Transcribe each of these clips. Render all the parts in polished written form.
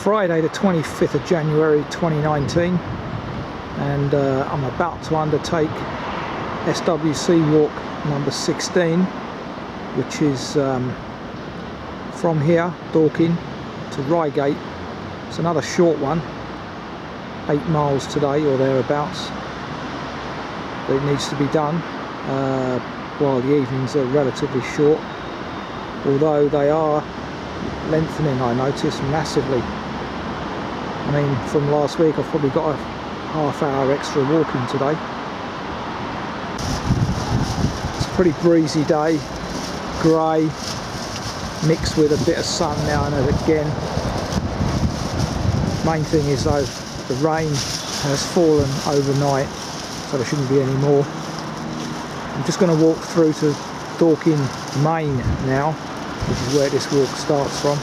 Friday the 25th of January 2019, and I'm about to undertake SWC walk number 16, which is from here, Dorking, to Reigate. It's another short one, 8 miles today or thereabouts, but it needs to be done while the evenings are relatively short, although they are lengthening, I notice, massively. I mean, from last week I've probably got a half-hour extra walking today. It's a pretty breezy day, grey, mixed with a bit of sun now and again. Main thing is though, the rain has fallen overnight, so there shouldn't be any more. I'm just going to walk through to Dorking Main now, which is where this walk starts from.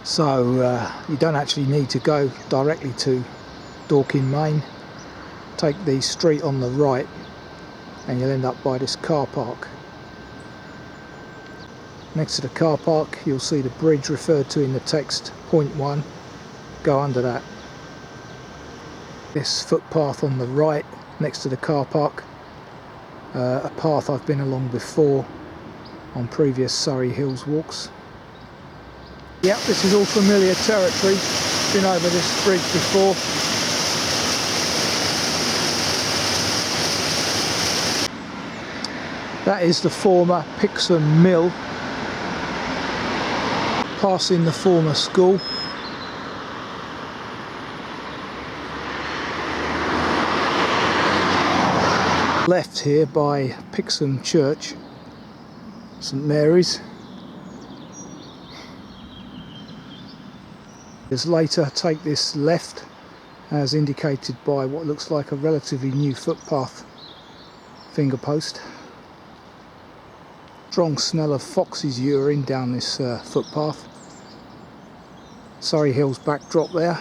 So you don't actually need to go directly to Dorking Main. Take the street on the right and you'll end up by this car park. Next to the car park you'll see the bridge referred to in the text, point 1. Go under that. This footpath on the right next to the car park, a path I've been along before on previous Surrey Hills walks. Yep, this is all familiar territory, been over this bridge before. That is the former Pixham Mill, passing the former school. Left here by Pixham Church, St Mary's. As later take this left, as indicated by what looks like a relatively new footpath finger post. Strong smell of fox's urine down this footpath. Surrey Hills backdrop there,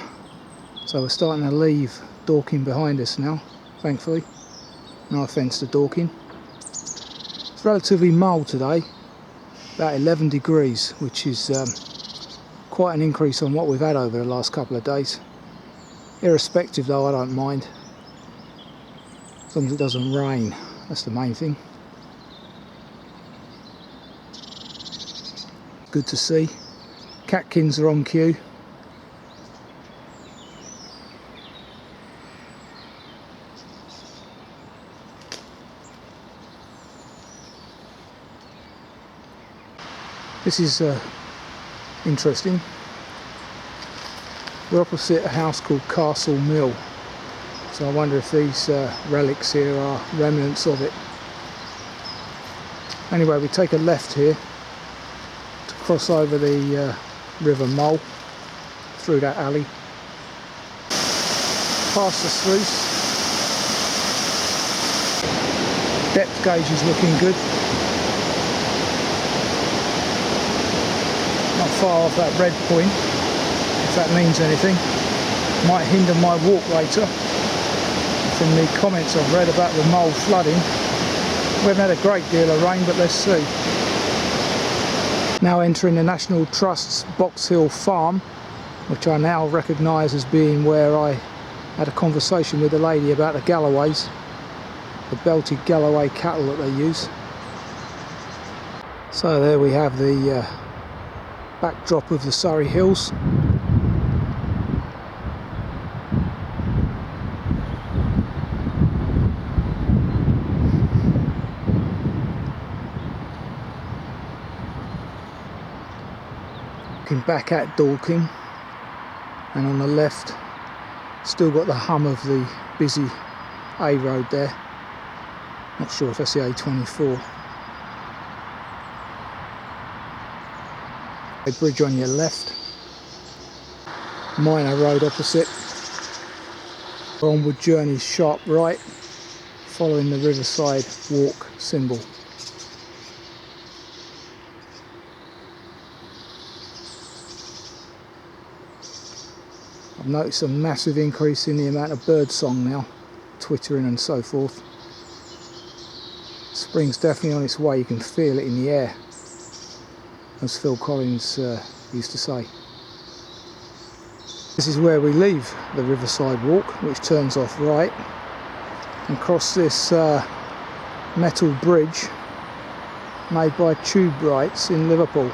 so we're starting to leave Dorking behind us now, thankfully. No offence to Dorking. It's relatively mild today, about 11 degrees, which is quite an increase on what we've had over the last couple of days. Irrespective though, I don't mind, as long as it doesn't rain, that's the main thing. Good to see. Catkins are on cue. This is interesting. We're opposite a house called Castle Mill, so I wonder if these relics here are remnants of it. Anyway, we take a left here to cross over the River Mole through that alley, past the sluice. Depth gauge is looking good. Not far off that red point, if that means anything. Might hinder my walk later. From the comments I've read about the mole flooding, we haven't had a great deal of rain, but let's see. Now entering the National Trust's Box Hill Farm, which I now recognise as being where I had a conversation with a lady about the Galloways, the belted Galloway cattle that they use. So there we have the backdrop of the Surrey Hills. Looking back at Dorking, and on the left still got the hum of the busy A road there. Not sure if that's the A24. A bridge on your left, minor road opposite, onward journey sharp right, following the riverside walk symbol. I've noticed a massive increase in the amount of birdsong now, twittering and so forth. Spring's definitely on its way, you can feel it in the air. as Phil Collins used to say. This is where we leave the Riverside Walk, which turns off right and cross this metal bridge made by Tube Rights in Liverpool.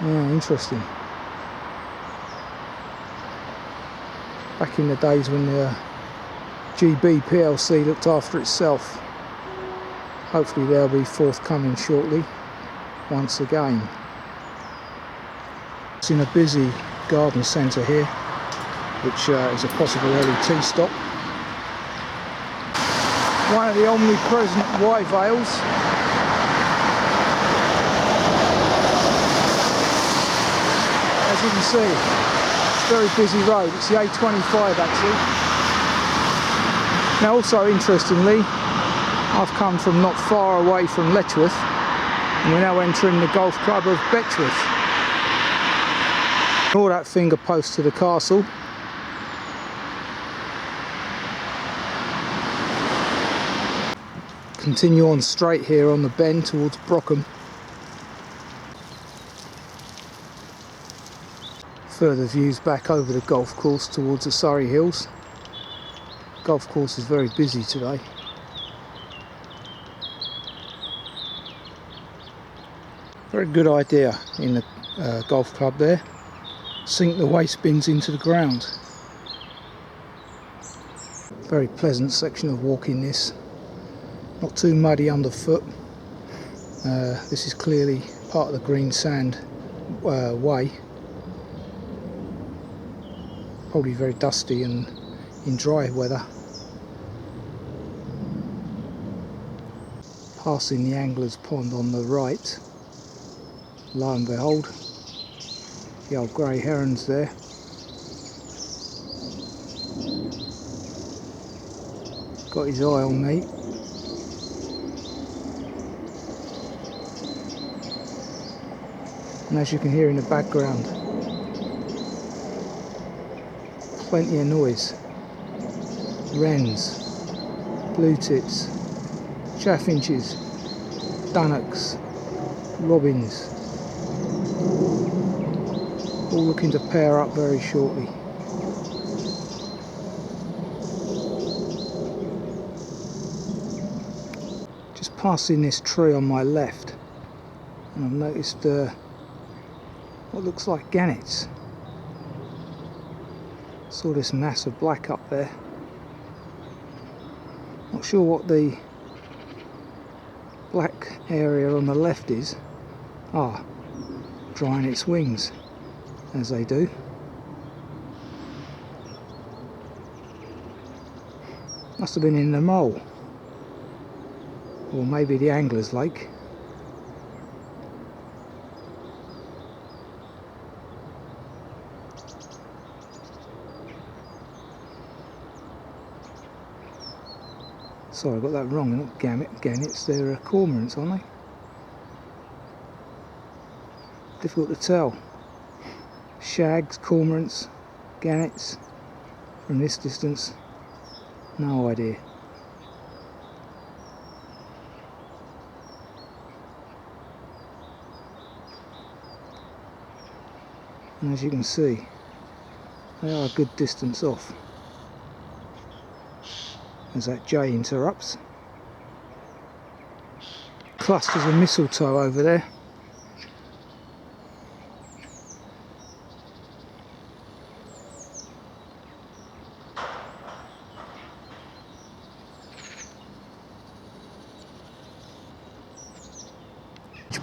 Yeah, interesting. Back in the days when the GB PLC looked after itself. Hopefully they'll be forthcoming shortly once again. It's in a busy garden centre here, which is a possible early tea stop. One of the omnipresent Y veils. As you can see, it's a very busy road. It's the A25 actually. Now also interestingly, I've come from not far away from Letchworth, and we're now entering the golf club of Betchworth. All that finger post to the castle. Continue on straight here on the bend towards Brockham. Further views back over the golf course towards the Surrey Hills. Golf course is very busy today. Very good idea in the golf club there. Sink the waste bins into the ground. Very pleasant section of walking this. Not too muddy underfoot. This is clearly part of the green sand way. Probably very dusty and in dry weather. Passing the angler's pond on the right. Lo and behold, the old grey herons there. Got his eye on me. And as you can hear in the background, plenty of noise. Wrens, blue tits, chaffinches, dunnocks, robins, all looking to pair up very shortly. Just passing this tree on my left, and I've noticed what looks like gannets. Saw this mass of black up there. Not sure what the black area on the left is. Ah, drying its wings, as they do. Must have been in the mole, or maybe the angler's lake. Sorry, I got that wrong. They're not gannets, they're cormorants, aren't they? Difficult to tell. Shags, cormorants, gannets. From this distance, no idea. And as you can see, they are a good distance off. As that jay interrupts. Clusters of mistletoe over there.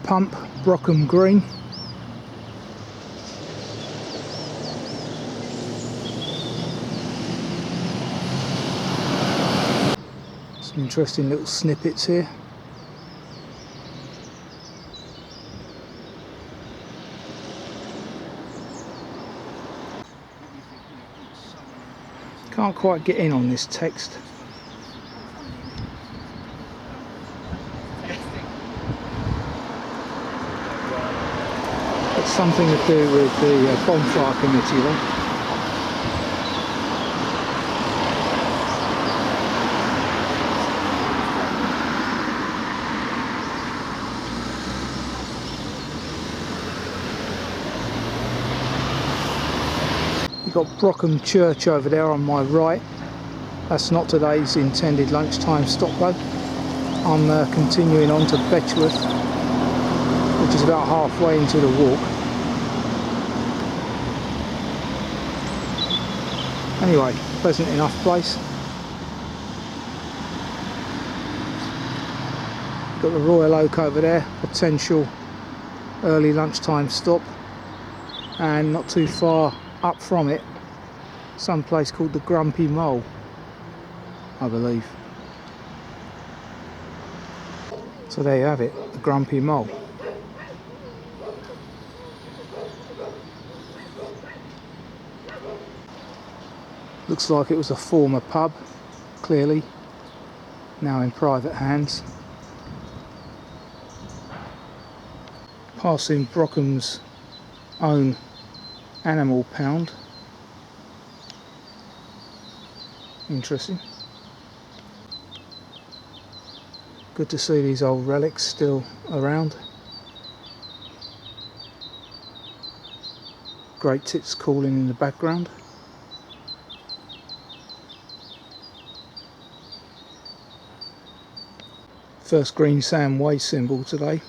Pump, Brockham Green. Some interesting little snippets here. Can't quite get in on this text. It's something to do with the bonfire committee though. You've got Brockham Church over there on my right. That's not today's intended lunchtime stop though. I'm continuing on to Betchworth, which is about halfway into the walk. Anyway, pleasant enough place. Got the Royal Oak over there, potential early lunchtime stop, and not too far up from it, some place called the Grumpy Mole, I believe. So there you have it, the Grumpy Mole. Looks like it was a former pub, clearly, now in private hands. Passing Brockham's own animal pound. Interesting. Good to see these old relics still around. Great tits calling in the background. First Green Sam Way symbol today.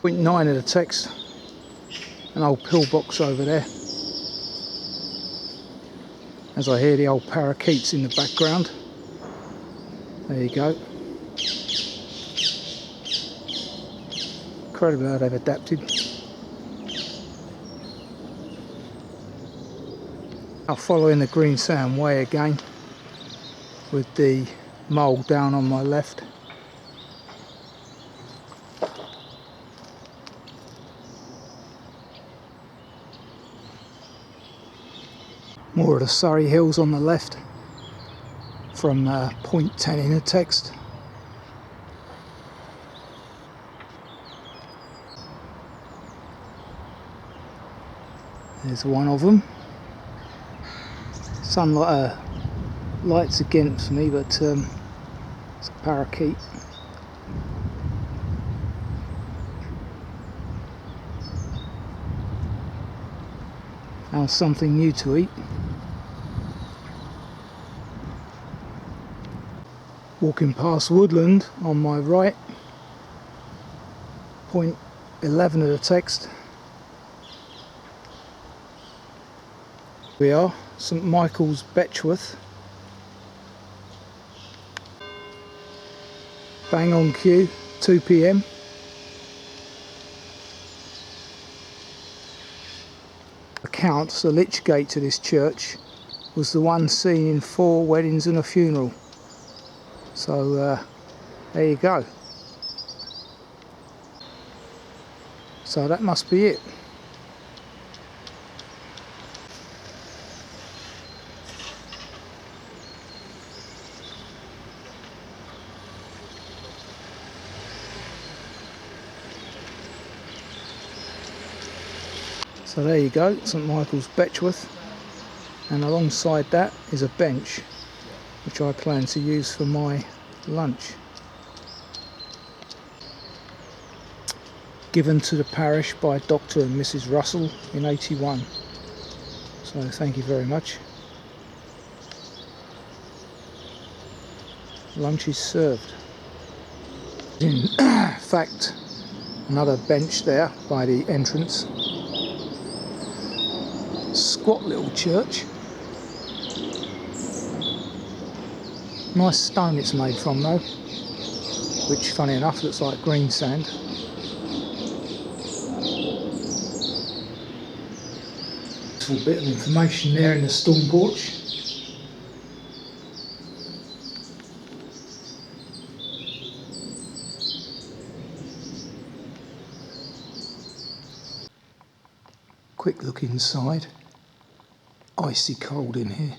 Point 9 of the text. An old pillbox over there. As I hear the old parakeets in the background. There you go. Incredible how they've adapted. Now following the Green Sam Way again, with the mole down on my left. More of the Surrey Hills on the left from point 10 in the text. There's one of them. Sunlight light's against me, but it's a parakeet. Found something new to eat. Walking past woodland on my right, point 11 of the text. We are St Michael's, Betchworth. Bang on cue, 2 PM. Accounts, the lychgate to this church was the one seen in 4 weddings and a funeral. So there you go. So that must be it. So there you go, St Michael's, Betchworth, and alongside that is a bench which I plan to use for my lunch. Given to the parish by Dr. and Mrs. Russell in 81. So thank you very much. Lunch is served. In fact, another bench there by the entrance. Squat little church. Nice stone it's made from though, which funny enough looks like green sand. Little bit of information there in the storm porch. Quick look inside. Icy cold in here.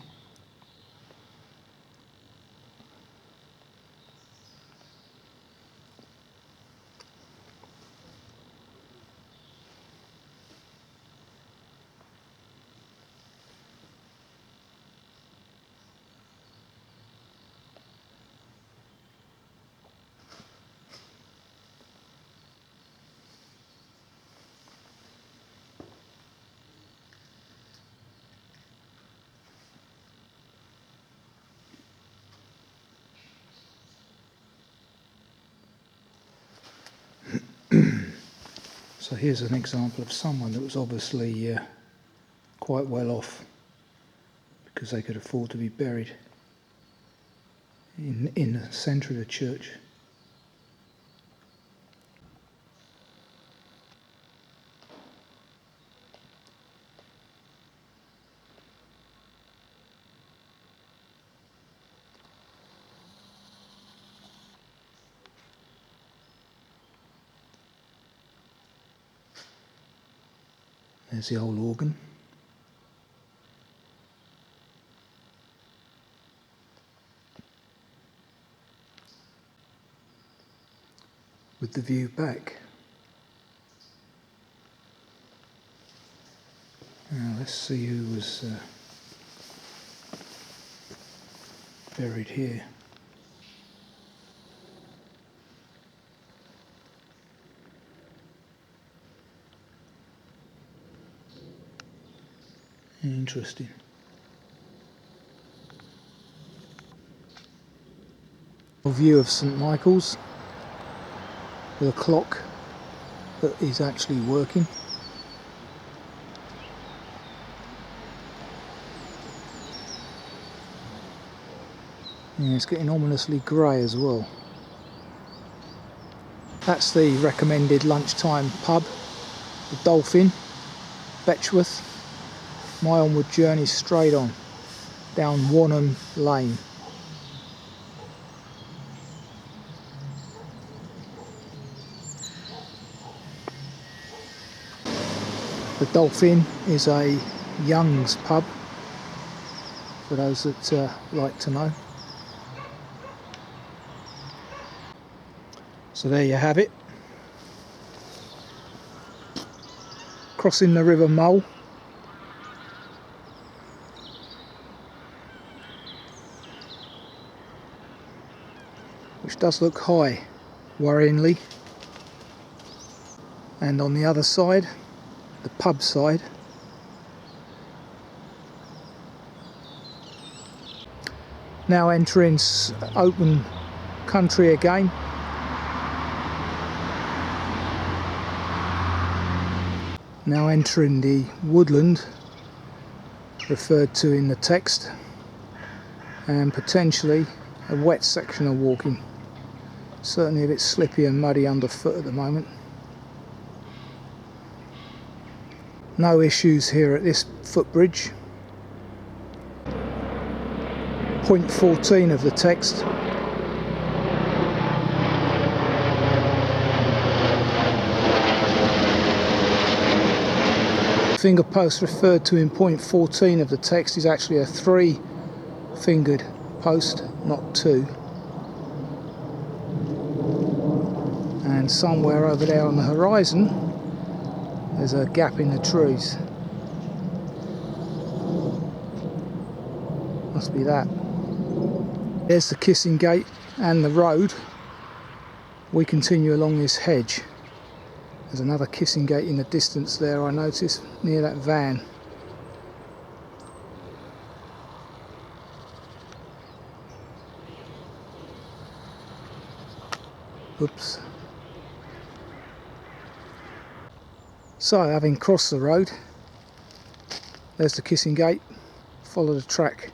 So here's an example of someone that was obviously quite well off, because they could afford to be buried in the centre of the church. There's the old organ. With the view back. Now let's see who was buried here. Interesting. A view of St Michael's with a clock that is actually working. Yeah, it's getting ominously grey as well. That's the recommended lunchtime pub, the Dolphin, Betchworth. My onward journey straight on down Wanham Lane. The Dolphin is a Young's pub, for those that like to know. So there you have it. Crossing the River Mull. Which does look high, worryingly. And on the other side, the pub side, now entering open country again. Now entering the woodland referred to in the text, and potentially a wet section of walking. Certainly a bit slippy and muddy underfoot at the moment. No issues here at this footbridge. Point 14 of the text. Finger post referred to in point 14 of the text is actually a 3-fingered post, not 2. And somewhere over there on the horizon there's a gap in the trees. Must be that. There's the kissing gate and the road. We continue along this hedge. There's another kissing gate in the distance there, I noticed, near that van. Oops. So, having crossed the road, there's the kissing gate. Follow the track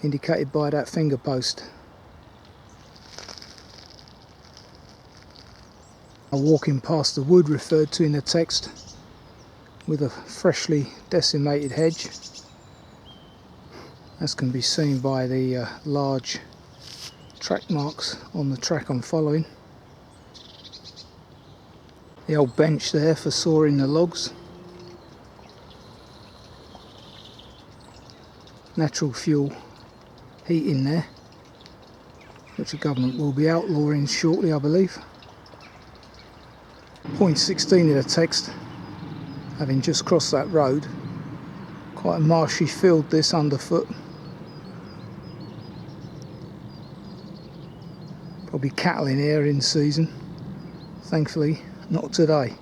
indicated by that finger post. Walking past the wood referred to in the text, with a freshly decimated hedge, as can be seen by the large track marks on the track I'm following. The old bench there for sawing the logs. Natural fuel heating there, which the government will be outlawing shortly, I believe. Point 16 of the text, having just crossed that road. Quite a marshy field this underfoot. Probably cattle in here in season. Thankfully, not today.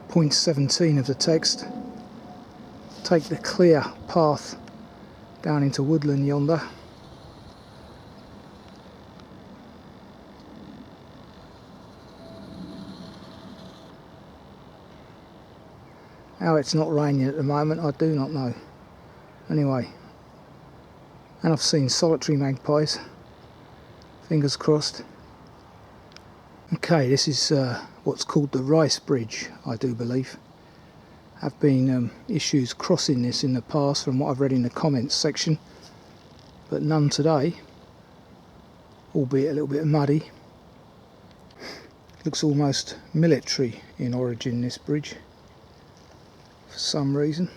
Point 17 of the text. Take the clear path down into woodland yonder. How it's not raining at the moment, I do not know. Anyway, and I've seen solitary magpies. Fingers crossed. Okay, this is what's called the Rice Bridge, I do believe. Have been issues crossing this in the past from what I've read in the comments section, but none today, albeit a little bit muddy. Looks almost military in origin, this bridge, for some reason.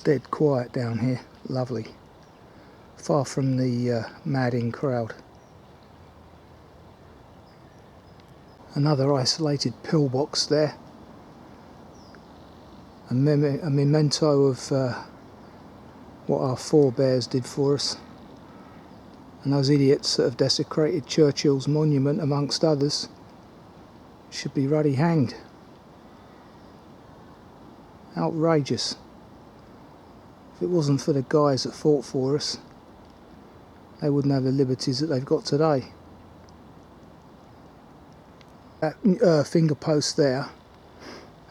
Dead quiet down here, lovely. Far from the madding crowd. Another isolated pillbox there. A memento of what our forebears did for us. And those idiots that have desecrated Churchill's monument, amongst others, should be ruddy hanged. Outrageous. If it wasn't for the guys that fought for us, they wouldn't have the liberties that they've got today. That finger post there,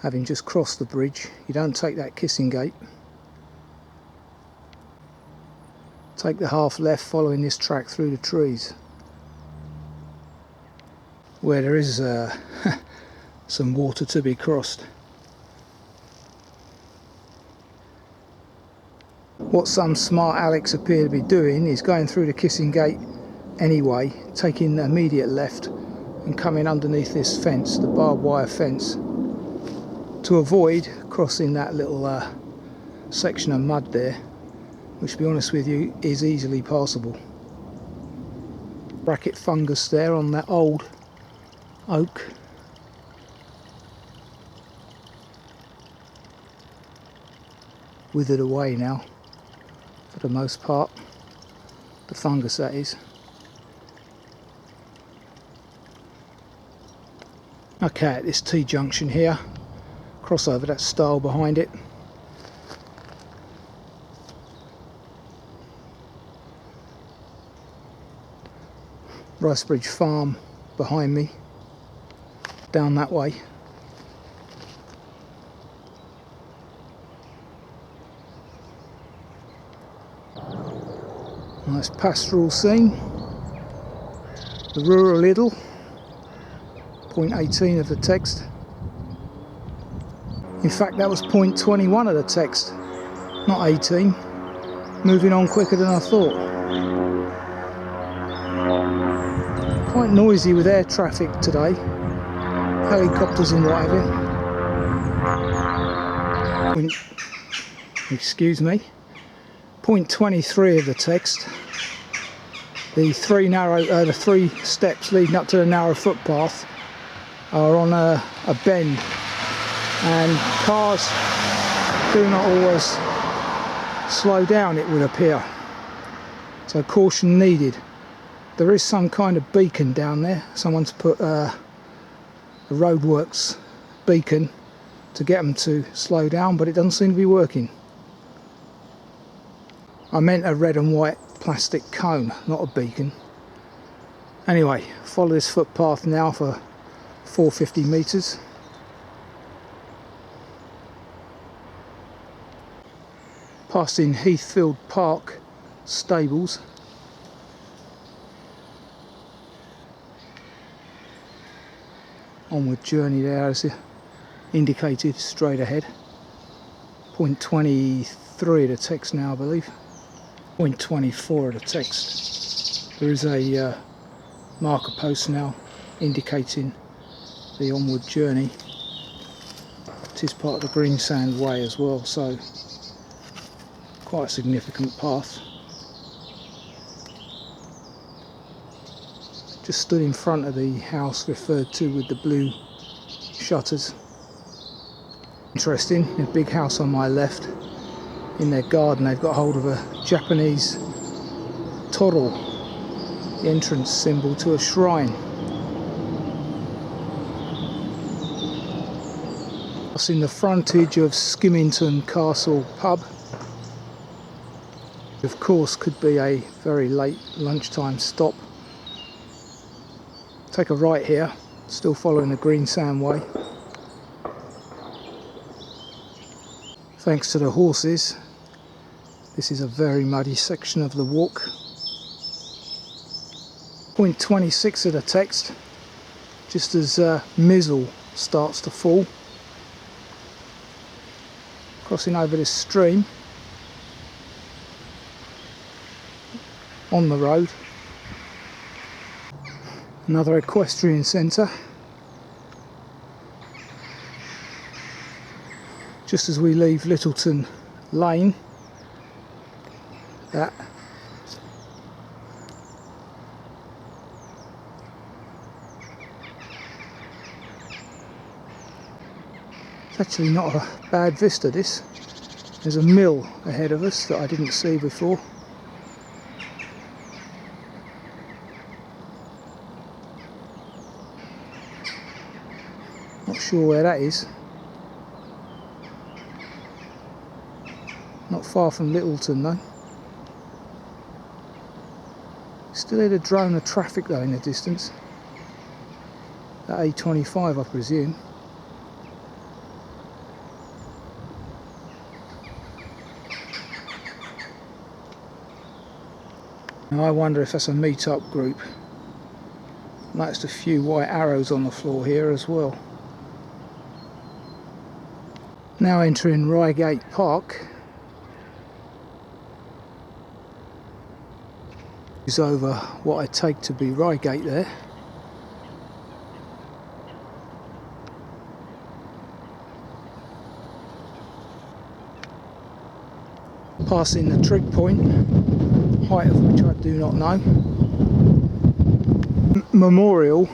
having just crossed the bridge, you don't take that kissing gate. Take the half left following this track through the trees, where there is some water to be crossed. What some smart Alecs appear to be doing is going through the kissing gate anyway, taking the immediate left and coming underneath this fence, the barbed wire fence, to avoid crossing that little section of mud there, which, to be honest with you, is easily passable. Bracket fungus there on that old oak. Withered away now, for the most part. The fungus, that is. Okay, at this T-junction here, cross over that stile behind it. Ricebridge Farm behind me, down that way. Nice pastoral scene. The rural idyll, point 18 of the text. In fact, that was point 21 of the text, not 18. Moving on quicker than I thought. Quite noisy with air traffic today, helicopters and what have you. Excuse me. Point 23 of the text. The three steps leading up to the narrow footpath are on a bend, and cars do not always slow down, it would appear. So caution needed. There is some kind of beacon down there. Someone's put a roadworks beacon to get them to slow down, but it doesn't seem to be working. I meant a red and white plastic cone, not a beacon. Anyway, follow this footpath now for 450 metres. Passing Heathfield Park stables. Onward journey there as indicated straight ahead. Point 23 of the text now, I believe. Point 24 of the text. There is a marker post now indicating the onward journey. It is part of the Greensand Way as well, so quite a significant path. Just stood in front of the house referred to with the blue shutters. Interesting, the big house on my left, in their garden they've got hold of a Japanese toro, the entrance symbol to a shrine. That's in the frontage of Skimmington Castle pub. Of course, could be a very late lunchtime stop. Take a right here, Still following the green sand way. Thanks to the horses, this is a very muddy section of the walk. Point 26 of the text, just as Mizzle starts to fall. Crossing over this stream on the road. Another equestrian centre. Just as we leave Littleton Lane, that it's actually not a bad vista, this. There's a mill ahead of us that I didn't see before. Not sure where that is. Not far from Littleton though. Still hear the drone of traffic though in the distance. That A25 I presume. Now I wonder if that's a meet-up group. Noticed a few white arrows on the floor here as well. Now entering Reigate Park. Is over what I take to be Reigate there. Passing the trig point, height of which I do not know. Memorial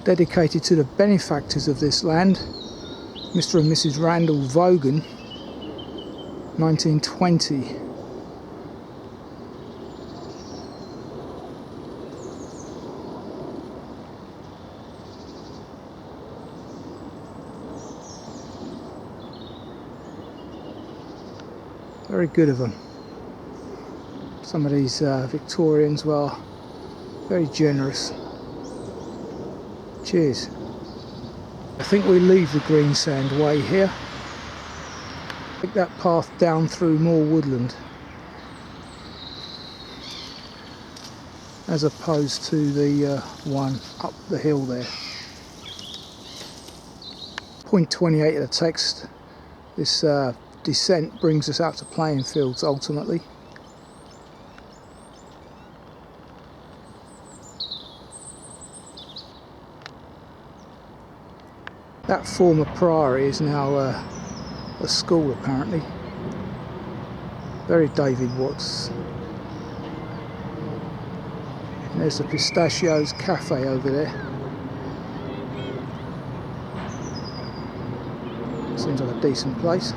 dedicated to the benefactors of this land, Mr. and Mrs. Randall Vaughan, 1920. Very good of them. Some of these Victorians were very generous. Cheers. I think we leave the green sand way here. Take that path down through more woodland, as opposed to the one up the hill there. Point 28 of the text. This descent brings us out to playing fields ultimately. That former Priory is now a school apparently. Very David Watts. And there's the Pistachios Cafe over there. Seems like a decent place.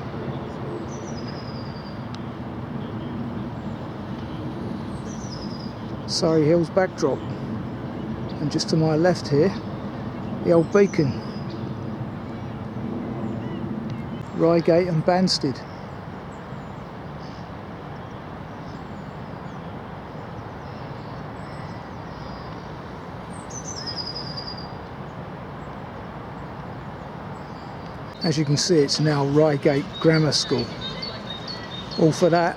Surrey Hills backdrop, and just to my left here, the old beacon, Reigate and Banstead. As you can see, it's now Reigate Grammar School. All for that.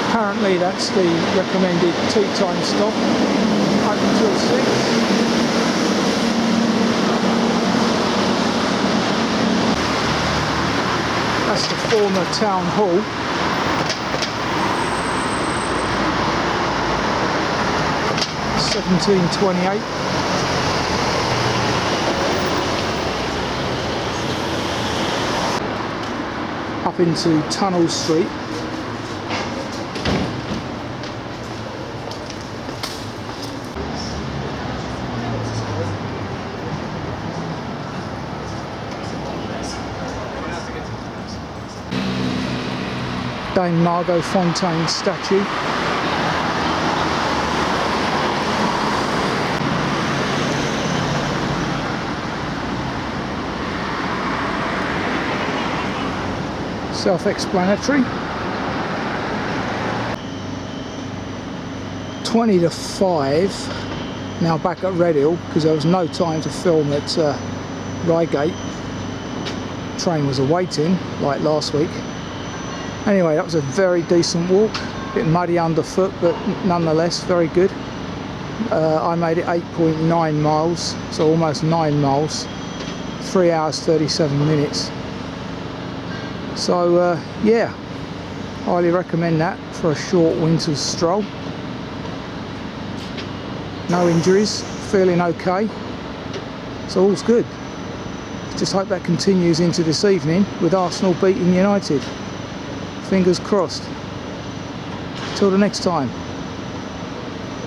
Apparently that's the recommended tea time stop, open till 6. That's the former town hall. (1728). Up into Tunnel Street. Dame Margot Fontaine statue. Self-explanatory. 20 to 5 Now back at Red Hill, because there was no time to film at Reigate. Train was awaiting like last week. Anyway, that was a very decent walk, a bit muddy underfoot, but nonetheless very good. I made it 8.9 miles, so almost 9 miles, 3 hours 37 minutes. So yeah, highly recommend that for a short winter's stroll. No injuries, feeling okay, so all's good. Just hope that continues into this evening with Arsenal beating United. Fingers crossed. Till the next time.